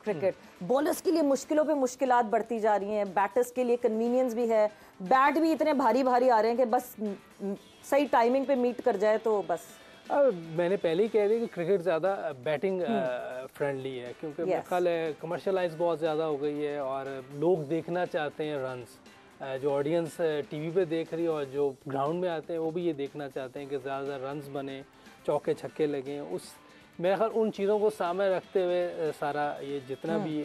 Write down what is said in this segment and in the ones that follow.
Cricket. Bowlers के लिए मुश्किलों पे मुश्किलात बढ़ती जा रही हैं, बैटर्स के लिए कन्वीनियंस भी है, बैट भी इतने भारी भारी आ रहे हैं कि बस सही टाइमिंग पे मीट कर जाए तो बस। मैंने पहले ही कह दिया कि क्रिकेट ज़्यादा बैटिंग फ्रेंडली है, क्योंकि मेरा ख्याल है कमर्शलाइज बहुत ज़्यादा हो गई है और लोग देखना चाहते हैं रन्स। जो ऑडियंस टीवी पे देख रही है और जो ग्राउंड में आते हैं वो भी ये देखना चाहते हैं कि ज़्यादा रन्स बने, चौके छक्के लगें। उस मेरा ख्याल उन चीज़ों को सामने रखते हुए सारा ये जितना भी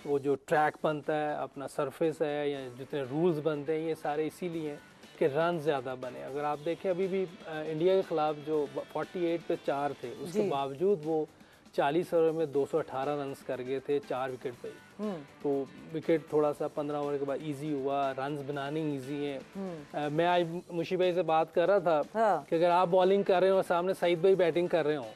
वो जो ट्रैक बनता है, अपना सरफेस है या जितने रूल्स बनते हैं, ये सारे इसीलिए हैं कि रन ज़्यादा बने। अगर आप देखें अभी भी इंडिया के ख़िलाफ़ जो 48 पे 4 थे, उसके बावजूद वो 40 ओवर में 218 रन कर गए थे 4 विकेट पे। तो विकेट थोड़ा सा 15 ओवर के बाद इजी हुआ, रन्स बनानी इजी है। मैं आज मुशी भाई से बात कर रहा था कि अगर आप बॉलिंग कर रहे हो और सामने सईद भाई बैटिंग कर रहे हो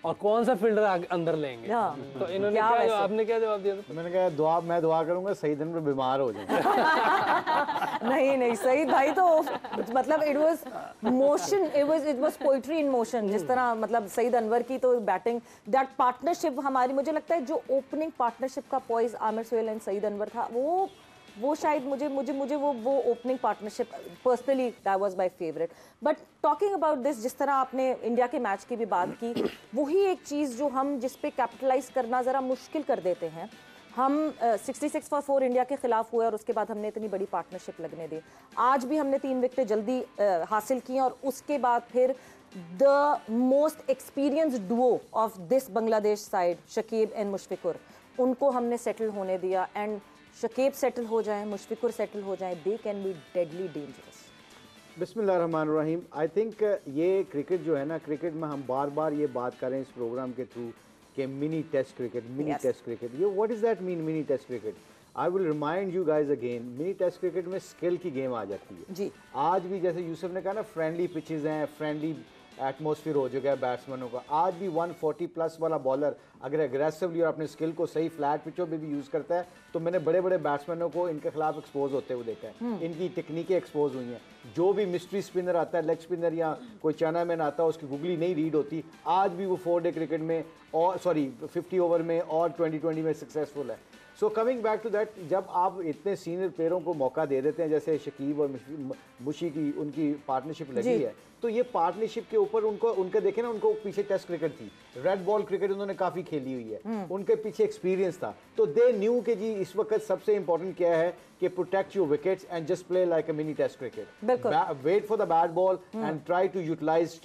और कौन सा फील्डर अंदर लेंगे, तो इन्होंने आपने क्या जवाब दिया था? मैंने कहा मैं दुआ करूंगा सईद पर बीमार हो जाए। नहीं सईद भाई तो मतलब it was poetry in motion. जिस तरह मतलब सईद अनवर की तो बैटिंग, दैट पार्टनरशिप हमारी, मुझे लगता है जो ओपनिंग पार्टनरशिप का पॉइज आमिर सुहेल एंड सईद अनवर था, वो शायद मुझे वो opening partnership personally that was my favourite. But talking about this, जिस तरह आपने इंडिया के मैच की भी बात की, वही एक चीज़ जो हम जिस पे कैपिटलाइज करना ज़रा मुश्किल कर देते हैं। हम 66 फॉर 4 इंडिया के खिलाफ हुए और उसके बाद हमने इतनी बड़ी पार्टनरशिप लगने दी। आज भी हमने 3 विकेटें जल्दी हासिल की और उसके बाद फिर the most experience Duo of this Bangladesh side, Shakib and Mushfiqur, उनको हमने सेटल होने दिया। एंड शकीब सेटल हो जाए, मुशफिकुर सेटल हो जाए, they can be deadly dangerous. बिस्मिल्लाहिर्रहमानिर्रहीम। आई थिंक ये क्रिकेट जो है ना, क्रिकेट में हम बार बार ये बात करें इस प्रोग्राम के थ्रू कि mini test cricket, mini test cricket, ये what is that mean mini test cricket? I will remind you guys again, mini test cricket में स्किल की गेम आ जाती है जी। आज भी जैसे यूसुफ ने कहा ना, फ्रेंडली पिचेस हैं, फ्रेंडली एटमॉस्फेयर हो चुका है बैट्समैनों का। आज भी 140 प्लस वाला बॉलर अगर एग्रेसिवली और अपने स्किल को सही फ्लैट पिचों पे भी यूज़ करता है, तो मैंने बड़े बड़े बैट्समैनों को इनके खिलाफ एक्सपोज होते हुए देखा है। इनकी टेक्निकें एक्सपोज हुई हैं। जो भी मिस्ट्री स्पिनर आता है, लेग स्पिनर या कोई चाइनामैन आता है, उसकी गुगली नहीं रीड होती। आज भी वो 4 डे क्रिकेट में और 50 ओवर में और 2020 में सक्सेसफुल है। So coming back to that, जब आप इतने सीनियर प्लेयरों को मौका दे देते हैं, जैसे शकीब और मुशी की उनकी पार्टनरशिप लगी है, तो ये पार्टनरशिप के ऊपर उनके देखें ना, उनको पीछे टेस्ट क्रिकेट थी, रेड बॉल क्रिकेट उन्होंने काफ़ी खेली हुई है, उनके पीछे एक्सपीरियंस था। तो दे न्यू कि जी इस वक्त सबसे इंपॉर्टेंट क्या है कि protect your wickets and just play like a mini test cricket. Wait for the bat ball and try to utilize,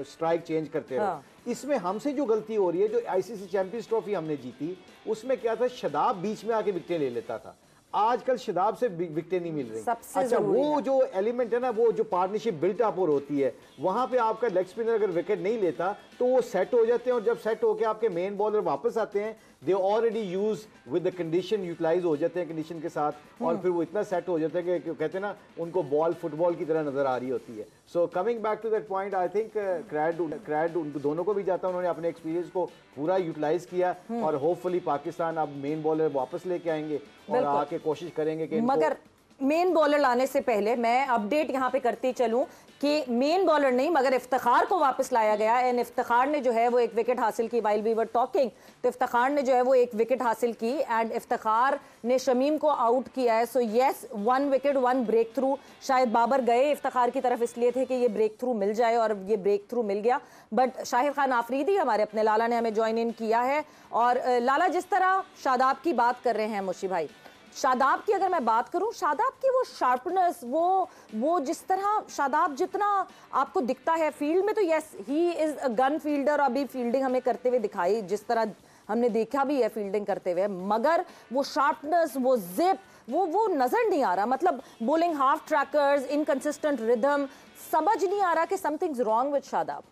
strike change करते रहो। इसमें हमसे जो गलती हो रही है, जो आईसीसी चैंपियंस ट्रॉफी हमने जीती, उसमें क्या था, शदाब बीच में आके विकेटें ले लेता था। आजकल शदाब से विकेटें नहीं मिल रही। अच्छा, वो जो एलिमेंट है ना, वो जो पार्टनरशिप बिल्ट अप और होती है, वहां पे आपका लेग स्पिनर अगर विकेट नहीं लेता तो वो सेट हो जाते हैं, और जब सेट होकर आपके मेन बॉलर वापस आते हैं, they already use with the condition, utilize हो जाते हैं कंडीशन के साथ, और फिर वो इतना सेट हो जाता है कि कहते हैं ना, उनको बॉल फुटबॉल की तरह नजर आ रही होती है। So coming back to that point, I think credit उन दोनों को भी जाता है, उन्होंने अपने एक्सपीरियंस को पूरा यूटिलाइज किया, और होपफुली पाकिस्तान अब मेन बॉलर वापस लेके आएंगे और आके कोशिश करेंगे कि मगर मेन बॉलर लाने से पहले मैं अपडेट यहाँ पे करती चलूं कि मेन बॉलर नहीं मगर इफ्तिखार को वापस लाया गया। एंड इफ्तिखार ने जो है वो एक विकेट हासिल की, वाइल वी वर टॉकिंग, तो इफ्तिखार ने जो है वो एक विकेट हासिल की एंड इफ्तिखार ने शमीम को आउट किया है। So yes, 1 wicket 1 breakthrough. शायद बाबर गए इफ्तिखार की तरफ इसलिए थे कि ये ब्रेक थ्रू मिल जाए, और ये ब्रेक थ्रू मिल गया। बट शाहिद खान आफरीदी हमारे अपने लाला ने हमें ज्वाइन इन किया है। और लाला, जिस तरह शादाब की बात कर रहे हैं मुशी भाई, शादाब की अगर मैं बात करूं, शादाब की वो शार्पनेस, वो जिस तरह शादाब जितना आपको दिखता है फील्ड में, तो yes he is a gun fielder. अभी फील्डिंग हमें करते हुए दिखाई, जिस तरह हमने देखा भी है फील्डिंग करते हुए, मगर वो शार्पनेस, वो जिप, वो नजर नहीं आ रहा। मतलब bowling half trackers, inconsistent rhythm, समझ नहीं आ रहा कि समथिंग्स रॉन्ग विद शादाब।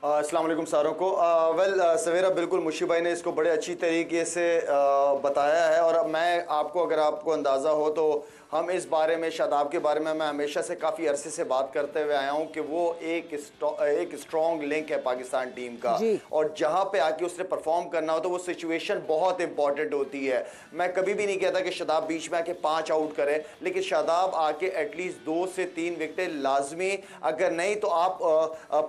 अस्सलाम वालेकुम सारों को। वेल सवेरा, बिल्कुल मुशी भाई ने इसको बड़े अच्छी तरीके से बताया है। और मैं आपको, अगर आपको अंदाज़ा हो तो हम इस बारे में, शादाब के बारे में मैं हमेशा से काफ़ी अरसे से बात करते हुए आया हूं कि वो एक स्ट्रॉन्ग लिंक है पाकिस्तान टीम का, और जहां पे आके उसने परफॉर्म करना हो तो वो सिचुएशन बहुत इंपॉर्टेंट होती है। मैं कभी भी नहीं कहता कि शादाब बीच में आके 5 आउट करे, लेकिन शादाब आके एटलीस्ट 2 से 3 विकेटें लाजमी, अगर नहीं तो आप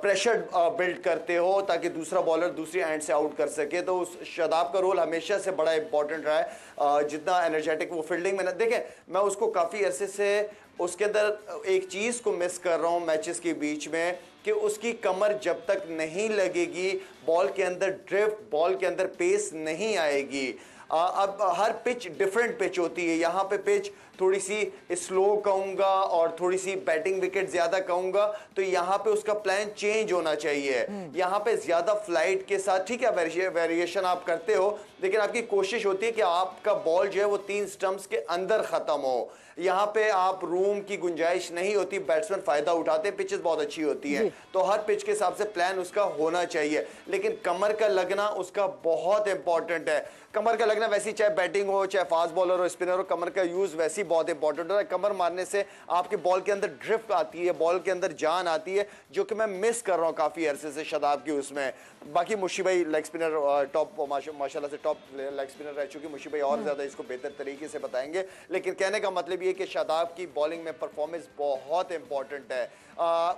प्रेशर बिल्ड करते हो ताकि दूसरा बॉलर दूसरी एंड से आउट कर सके। तो उस शादाब का रोल हमेशा से बड़ा इंपॉर्टेंट रहा है। जितना एनर्जेटिक वो फील्डिंग में, देखें मैं उसको काफ़ी अरसे से उसके अंदर एक चीज़ को मिस कर रहा हूँ मैचेस के बीच में, कि उसकी कमर जब तक नहीं लगेगी, बॉल के अंदर ड्रिफ्ट, बॉल के अंदर पेस नहीं आएगी। अब हर पिच डिफरेंट पिच होती है, यहाँ पे पिच थोड़ी सी स्लो कहूँगा और थोड़ी सी बैटिंग विकेट ज़्यादा कहूँगा, तो यहाँ पे उसका प्लान चेंज होना चाहिए। यहाँ पे ज़्यादा फ्लाइट के साथ, ठीक है वेरिएशन आप करते हो, लेकिन आपकी कोशिश होती है कि आपका बॉल जो है वो 3 स्टंप्स के अंदर ख़त्म हो। यहाँ पे आप रूम की गुंजाइश नहीं होती, बैट्समैन फ़ायदा उठाते, पिचेस बहुत अच्छी होती हैं, तो हर पिच के हिसाब से प्लान उसका होना चाहिए। लेकिन कमर का लगना उसका बहुत इंपॉर्टेंट है। कमर का लगना वैसी, चाहे बैटिंग हो, चाहे फास्ट बॉलर हो, स्पिनर हो, कमर का यूज़ वैसी बहुत इंपॉर्टेंट है। कमर मारने से आपके बॉल के अंदर ड्रिफ्ट आती है, बॉल के अंदर जान आती है, जो कि मैं मिस कर रहा हूँ काफ़ी अरसे से शादाब की उसमें। बाकी मुशी भाई लेग स्पिनर टॉप माशाल्लाह से टॉप लेग स्पिनर रह चुकी, मुशी भाई और ज़्यादा इसको बेहतर तरीके से बताएंगे। लेकिन कहने का मतलब ये कि शादाब की बॉलिंग में परफॉर्मेंस बहुत इंपॉर्टेंट है।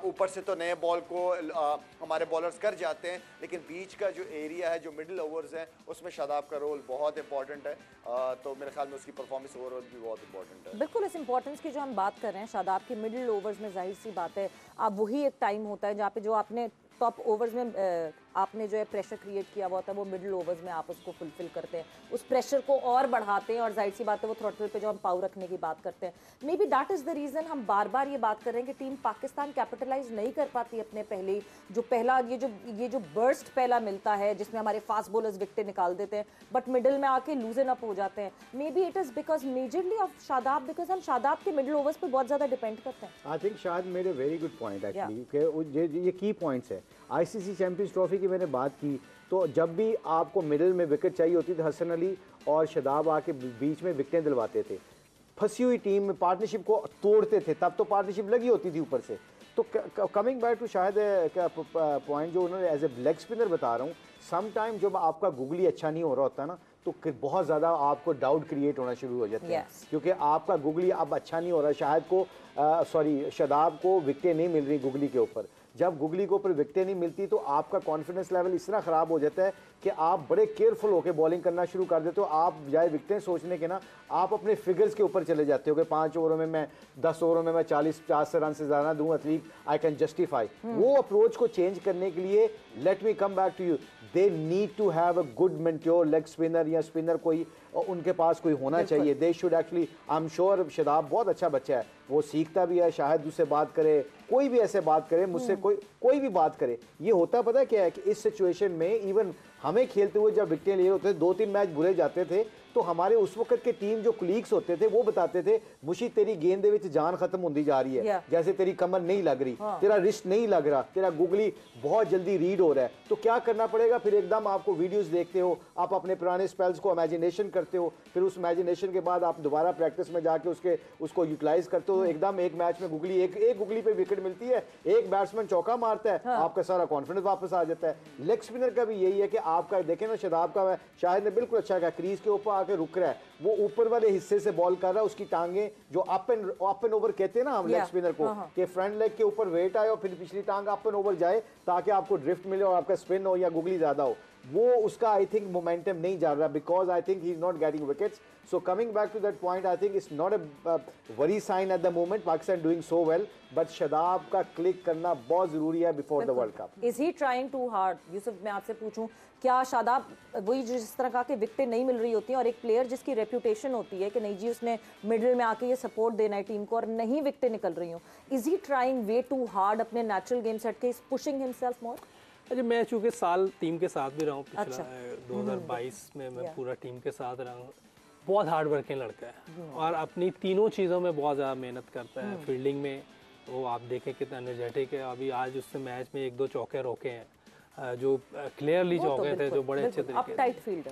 ऊपर से तो नए बॉल को हमारे बॉलर्स कर जाते हैं, लेकिन बीच का जो एरिया है, जो मिडिल ओवर्स है, उसमें शादाब का रोल बहुत इंपॉर्टेंट है। तो मेरे ख्याल में उसकी परफॉर्मेंस ओवरऑल भी बहुत इंपॉर्टेंट है। बिल्कुल, इस इंपॉर्टेंस की जो हम बात कर रहे हैं शादाब की मिडिल ओवर्स में, जाहिर सी बात है अब वही एक टाइम होता है जहाँ पे जो आपने टॉप ओवर्स में आपने जो है प्रेशर क्रिएट किया हुआ होता है, वो मिडिल ओवर्स में आप उसको फुलफिल करते हैं, उस प्रेशर को और बढ़ाते हैं, और जाहिर सी बात है वो थ्रोटल पे जो हम पावर रखने की बात करते हैं, may be that is the reason हम बार बार ये बात कर रहे हैं कि टीम पाकिस्तान कैपिटलाइज नहीं कर पाती अपने पहले जो पहला ये जो बर्स्ट पहला मिलता है, जिसमें हमारे फास्ट बॉलर्स विकेट निकाल देते हैं, बट मिडिल में आके लूजन अप हो जाते हैं। May be it is because majorly of Shadab, because हम शादाब के मिडिल ओवर्स पर बहुत ज़्यादा डिपेंड करते हैं। आई थिंक शायद made a very good point actually, ये की पॉइंट्स है। आईसीसी चैंपियंस ट्रॉफी की मैंने बात की, तो जब भी आपको मिडिल में विकेट चाहिए होती थी, हसन अली और शादाब आके बीच में विकेटें दिलवाते थे, फंसी हुई टीम में पार्टनरशिप को तोड़ते थे, तब तो पार्टनरशिप लगी होती थी ऊपर से। तो कमिंग बैक टू शायद पॉइंट जो उन्होंने एज ए लेग स्पिनर बता रहा हूँ, सम टाइम जब आपका गुगली अच्छा नहीं हो रहा होता ना, तो बहुत ज़्यादा आपको डाउट क्रिएट होना शुरू हो जाते हैं, क्योंकि आपका गुगली अब अच्छा नहीं हो रहा। शायद को शादाब को विकेटें नहीं मिल रही गुगली के ऊपर। जब गुगली को ऊपर विकेटें नहीं मिलती तो आपका कॉन्फिडेंस लेवल इस तरह ख़राब हो जाता है कि आप बड़े केयरफुल होकर बॉलिंग करना शुरू कर देते हो। आप बजाय विकेटें सोचने के ना, आप अपने फिगर्स के ऊपर चले जाते हो कि 5 ओवरों में मैं 10 ओवरों में मैं 40 रन से ज़्यादा दूँ, एटलीस्ट आई कैन जस्टिफाई। वो अप्रोच को चेंज करने के लिए, let me come back to you, they need to have a good mentor leg spinner या स्पिनर कोई उनके पास कोई होना चाहिए। They should actually, I am sure Shadab बहुत अच्छा बच्चा है, वो सीखता भी है, शायद उससे बात करे, कोई भी ऐसे बात करे मुझसे, कोई भी बात करे। ये होता पता क्या है कि इस सिचुएशन में इवन हमें खेलते हुए जब विकेटें लिए होते थे, 2-3 मैच बुरे जाते थे, तो हमारे उस वक्त के टीम जो कुलीग्स होते थे वो बताते थे, मुशी तेरी गेंद विच जान खत्म होती जा रही है, जैसे तेरी कमर नहीं लग रही, तेरा रिस्ट नहीं लग रहा, तेरा गुगली बहुत जल्दी रीड हो रहा है। तो क्या करना पड़ेगा फिर? एकदम आपको वीडियोस देखते हो, आप अपने पुराने स्पेल्स को इमेजिनेशन करते हो, फिर उस इमेजिनेशन के बाद आप दोबारा प्रैक्टिस में जाके उसको यूटिलाइज करते हो। एकदम एक मैच में गुगली एक गुगली पे विकेट मिलती है, एक बैट्समैन चौका मारता है, आपका सारा कॉन्फिडेंस वापस आ जाता है। लेग स्पिनर का भी यही है कि आपका देखें ना, शादाब का शाहिद ने बिल्कुल अच्छा कहा, क्रीज के ऊपर आके रुक रहा है, वो ऊपर वाले हिस्से से बॉल कर रहा है, उसकी टांगे जो अप एंड ओवर कहते हैं ना हम लेग स्पिनर को, कि फ्रंट लेग के ऊपर वेट आए और फिर पिछली टांग अप एंड ओवर जाए ताकि आपको ड्रिफ्ट मिले और आपका स्पिन हो या गुगली ज्यादा हो। वो उसका आई थिंक मोमेंटम नहीं जा रहा, because I think he is not getting wickets. So coming back to that point, I think it's not a worry sign at the moment. Pakistan doing so well, but Shadab का click करना बहुत जरूरी है before the World Cup. Is he trying too hard? Yusuf, मैं आपसे पूछूं, क्या शादाब वही जिस तरह का कि विकेटें नहीं मिल रही होती हैं और एक प्लेयर जिसकी रेपुटेशन होती है कि नहीं जी उसने मिडिल में आके ये सपोर्ट देना है टीम को और नहीं विकेटें निकल रही हूँ, is he trying way too hard अपने नेचुरल गेम सेट के, पुशिंग हिमसेल्फ मोर? अरे मैं चूँकि साल टीम के साथ भी रहा हूँ, पिछला 2022 में मैं पूरा टीम के साथ रहा हूँ। बहुत हार्ड वर्किंग लड़का है और अपनी तीनों चीज़ों में बहुत ज़्यादा मेहनत करता है। फील्डिंग में वो आप देखें कितना एनर्जेटिक है, अभी आज उससे मैच में 1-2 चौके रोके हैं जो क्लियरली चौके थे, जो बड़े अच्छे तरीके से,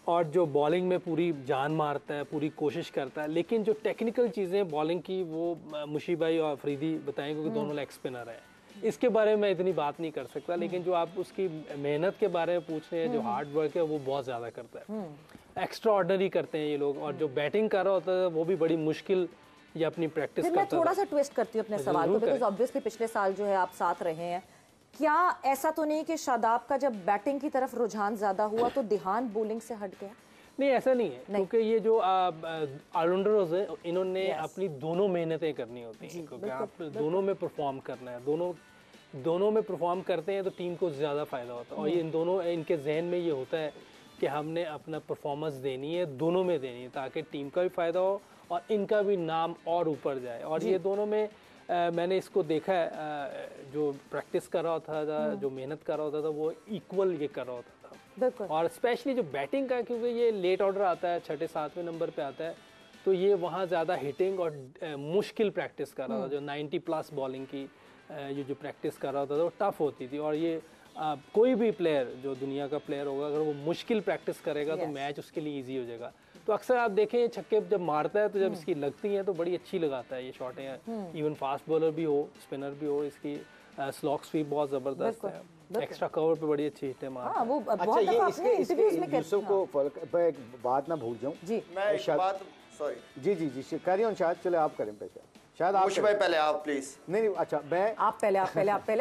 और जो बॉलिंग में पूरी जान मारता है, पूरी कोशिश करता है। लेकिन जो टेक्निकल चीज़ें बॉलिंग की वो मुशी भाई और अफरीदी बताएंगे क्योंकि दोनों लेग स्पिनर हैं, इसके बारे में इतनी बात नहीं कर सकता। लेकिन जो आप उसकी मेहनत के बारे में पूछ रहे हैं, जो हार्ड वर्क है वो बहुत ज़्यादा करता है, एक्स्ट्रा ऑर्डिनरी करते हैं ये लोग। और जो बैटिंग कर रहा होता है वो भी बड़ी मुश्किल ये अपनी प्रैक्टिस करता है। मैं थोड़ा सा ट्विस्ट करती हूँ अपने सवाल को, बिकॉज ऑब्वियसली पिछले साल जो है आप साथ रहे हैं, क्या ऐसा तो नहीं कि शादाब का जब बैटिंग की तरफ रुझान ज्यादा हुआ तो ध्यान बॉलिंग से हट गया? नहीं, ऐसा नहीं है, क्योंकि ये जो ऑलराउंडर्स हैं इन्होंने अपनी दोनों मेहनतें करनी होती हैं, क्योंकि आप दोनों में परफॉर्म करना है, दोनों में परफॉर्म करते हैं तो टीम को ज़्यादा फ़ायदा होता है। और ये इनके जहन में ये होता है कि हमने अपना परफॉर्मेंस देनी है, दोनों में देनी है, ताकि टीम का भी फ़ायदा हो और इनका भी नाम और ऊपर जाए। और ये दोनों में मैंने इसको देखा है, जो प्रैक्टिस कर रहा होता था, जो मेहनत कर रहा होता था, वो इक्वल ये कर रहा होता था। और स्पेशली जो बैटिंग का, क्योंकि ये लेट ऑर्डर आता है, 6-7वें नंबर पे आता है, तो ये वहाँ ज़्यादा हिटिंग और मुश्किल प्रैक्टिस कर रहा था। जो 90+ बॉलिंग की ये जो प्रैक्टिस कर रहा होता था वो टफ़ होती थी। और ये कोई भी प्लेयर, जो दुनिया का प्लेयर होगा, अगर वो मुश्किल प्रैक्टिस करेगा तो मैच उसके लिए ईजी हो जाएगा। तो अक्सर आप देखें ये छक्के जब मारता है तो जब इसकी लगती हैं तो बड़ी अच्छी लगाता है ये शॉटें। इवन फास्ट बॉलर भी हो, स्पिनर भी हो, इसकी स्लॉक स्वीप बहुत ज़बरदस्त है, एक्स्ट्रा कवर पे बड़ी अच्छी हिटें मारता है। अच्छा, ये इसके यूसुफ को एक बात ना भूल जाऊं जी, मैं एक बात, सॉरी जी कैरी ऑन शायद, चले आप करें पेश। शायद आप भाई पहले आप प्लीज। नहीं, अच्छा मैं आप पहले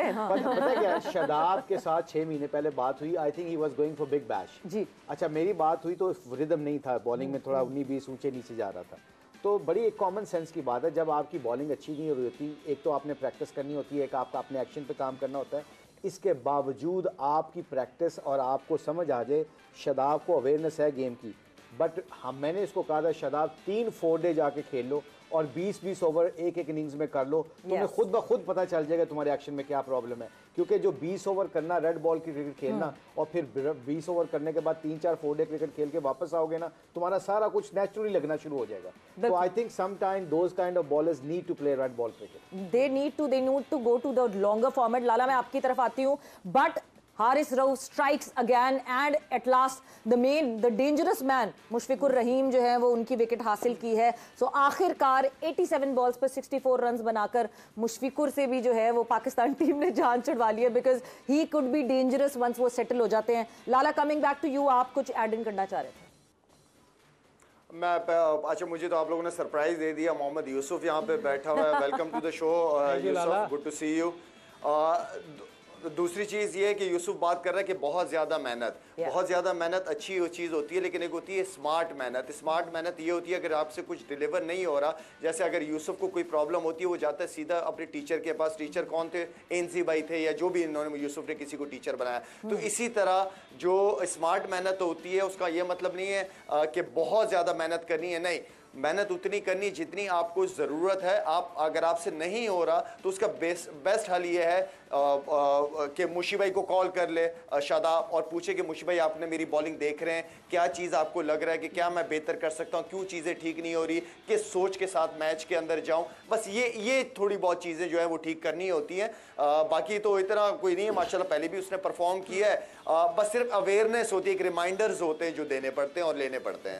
हाँ। पता है क्या, शादाब के साथ 6 महीने पहले बात हुई। I think he was going for Big Bash जी। अच्छा, मेरी बात हुई तो रिदम नहीं था बॉलिंग में, थोड़ा 19-20 ऊंचे नीचे जा रहा था। तो बड़ी एक कॉमन सेंस की बात है, जब आपकी बॉलिंग अच्छी नहीं हो रही होती, एक तो आपने प्रैक्टिस करनी होती है, एक आपका अपने एक्शन पे काम करना होता है। इसके बावजूद आपकी प्रैक्टिस और आपको समझ आ जाए, शादाब को अवेयरनेस है गेम की, बट मैंने इसको कहा था शादाब 3 4 डे जाके खेल लो और 20-20 ओवर एक इनिंग्स में कर लो, तुम्हें खुद ब खुद पता चल जाएगा तुम्हारे एक्शन में क्या प्रॉब्लम है। क्योंकि जो 20 ओवर करना, रेड बॉल की क्रिकेट खेलना और फिर 20 ओवर करने के बाद 3-4 4 डे क्रिकेट खेल के वापस आओगे ना, तुम्हारा सारा कुछ नेचुरली लगना शुरू हो जाएगा। तो I think some time those kind of bowlers need to play red ball cricket, they need to go to the longer format. Lala, मैं आपकी तरफ आती हूँ, but Haris Rauf strikes again and at last the dangerous man Mushfiqur Rahim जो है वो उनकी wicket हासिल की है। सो आखिरकार 87 बॉल्स पर 64 रन्स बनाकर मुशफिकुर से भी जो है वो पाकिस्तान टीम ने जान छुड़वा ली है, because he could be dangerous once वो सेटल हो जाते हैं। Lala, coming back to you, आप कुछ एड इन करना चाह रहे थे? अच्छा, मुझे तो आप लोगों ने सरप्राइज दे दिया। मोहम्मद यूसुफ यहाँ पे बैठा हुआ है। Welcome to the show Yusuf, good to see you. दूसरी चीज़ ये है कि यूसुफ बात कर रहा है कि बहुत ज़्यादा मेहनत अच्छी चीज़ होती है, लेकिन एक होती है स्मार्ट मेहनत। स्मार्ट मेहनत ये होती है अगर आपसे कुछ डिलीवर नहीं हो रहा, जैसे अगर यूसुफ को कोई प्रॉब्लम होती है, वो जाता है सीधा अपने टीचर के पास। टीचर कौन थे? एनसी भाई थे, या जो भी इन्होंने, यूसुफ ने किसी को टीचर बनाया। तो इसी तरह जो स्मार्ट मेहनत होती है उसका ये मतलब नहीं है कि बहुत ज़्यादा मेहनत करनी है, नहीं, मेहनत उतनी करनी जितनी आपको ज़रूरत है। आप अगर आपसे नहीं हो रहा तो उसका बेस्ट हल ये है कि मुशी भाई को कॉल कर ले शादाब और पूछे कि मुशी भाई आपने मेरी बॉलिंग देख रहे हैं, क्या चीज़ आपको लग रहा है कि क्या मैं बेहतर कर सकता हूँ, क्यों चीज़ें ठीक नहीं हो रही, किस सोच के साथ मैच के अंदर जाऊँ। बस ये थोड़ी बहुत चीज़ें जो है वो ठीक करनी होती हैं। बाकी तो इतना कोई नहीं है, माशाल्लाह पहले भी उसने परफॉर्म किया है। बस सिर्फ अवेयरनेस होती है, एक रिमाइंडर्स होते हैं जो देने पड़ते हैं और लेने पड़ते हैं।